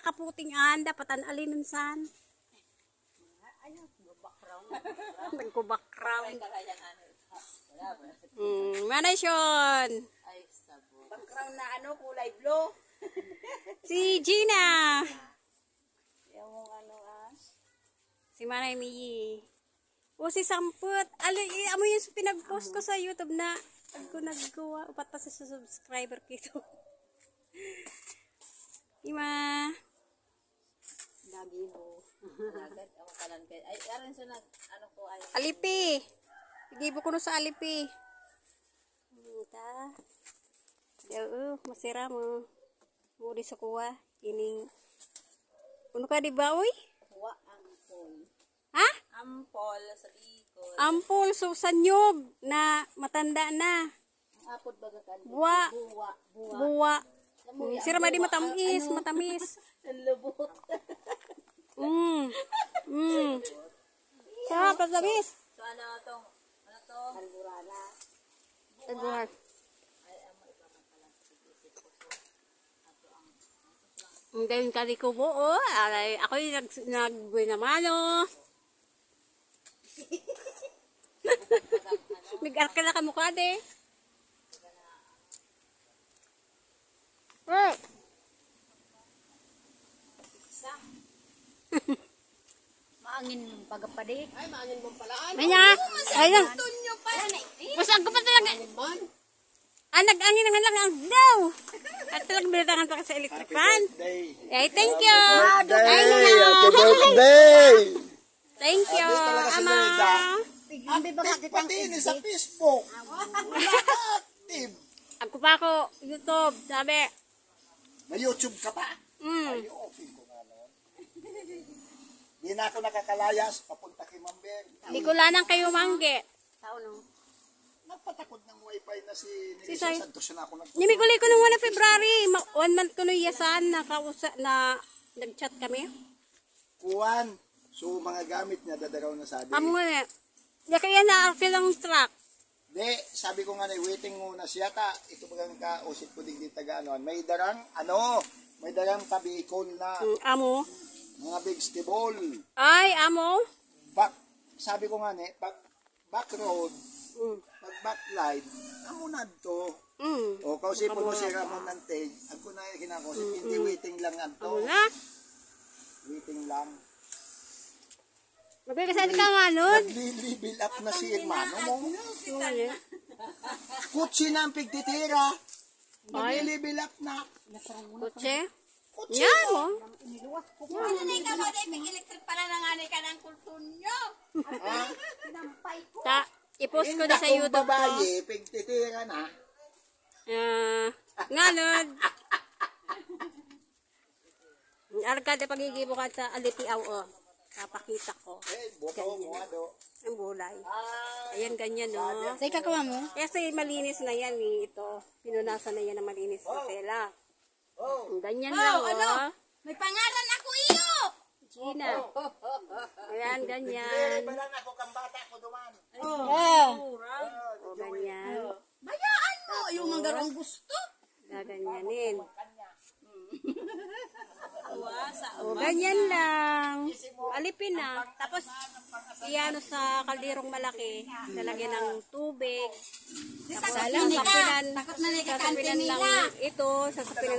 kaputingan, dapat an alinunsan. Nagko-background. Manasyon. Background na ano, kulay blue. Si Gina. Yung ano Si Manay Miyi. O si Samput. Amo yung pinag-post ko sa YouTube na ako naggawa. Upat pa sa subscriber kito. Ima. lagi mo. Agad ako kalan kay. Ay, aron sa nag ano ko ay. Alipi. Gibo ko no sa Alipi. Ta. Yo, masira mo. Mo di sa kuha ining. Uno ka di ba oy? Kuha ampol. Ha? Ampol sa Bicol. Ampol so sanyog na matanda na. Apod baga kan. Buwa. Buwa. Buwa. Sira ma di matamis, matamis. Lubot. Sarap, matamis. So ano to? Alburana. Agad. Ang galing kali ko po, oh. Alay, ako yung nag-buhay naman, oh. Nag-arkala ka mukha, de. Oh. Maangin pagapadi. Ay, maangin mo pala. Manya. Ayun. Tunyo pa. Masang ko pa talaga. Nag-angin nga lang ang daw. At talagang binatangan pa ka sa electric fan. Ay, thank you. Happy birthday! Thank you, Ama. Pati ini sa Facebook. Active. Ako pa ako, YouTube, sabi. May YouTube ka pa? Ay, open ko nga noon. Di na ako nakakalayas, papunta kay Mamber. Hindi ko lanang kayo mangge. Nagpatakot ng wifi na si Sai. Santos na ako nagpatakot. Nimigulay ko nung 1 February. 1 month ko nung yasan na nag-chat kami. Kuwan. So, mga gamit niya, dadaraw na sabi. Amo nga. Di kaya na-arke lang truck. Di, sabi ko nga na, waiting muna siya ta. Ito bagang kausip ko din dito taga-ano. May darang tabikol na Amo. mga vegetable. Ay, amo. Sabi ko nga ne, back road, pag backline, amo na to. O, kausipon mo si Ramon Nanteg, ako na kinakausip, hindi waiting lang Amo anto. na. Waiting lang. Magkakasan ka nga nun. Nagli-level up na si Hermano mo. Kutsi na ang pigtitira. Nagli-level up na. Kutse. Kutsi Yan mo. mo. Ano na ikaw mo dahil electric pala nanganay ka ng kultunyo. I-post ko na sa Kung YouTube ko. babae, pigtitira na. Nga nun. Argada pagigibo ka sa Alipiaw, oh. Napakita ko. Boto mo, ano. Ang bulay. Ayan, ganyan, no? Say kakawa mo? Kasi malinis na yan, eh. Ito. Pinunasan na yan ng malinis na tela. Ganyan lang, oh. May pangalan ako iyo. Gina. Ayan, ganyan. Hindi ba lang ako kang bata ko duman. O, ganyan. Bayaan mo. Yung mga garang gusto. Gaganyanin. O, ganyan lang. Alipin na. Tapos, iano sa kalderong malaki. Lalagyan ng tubig. Tapos, sasapinan. Takot na Sasapinan lang ito. Sasapinan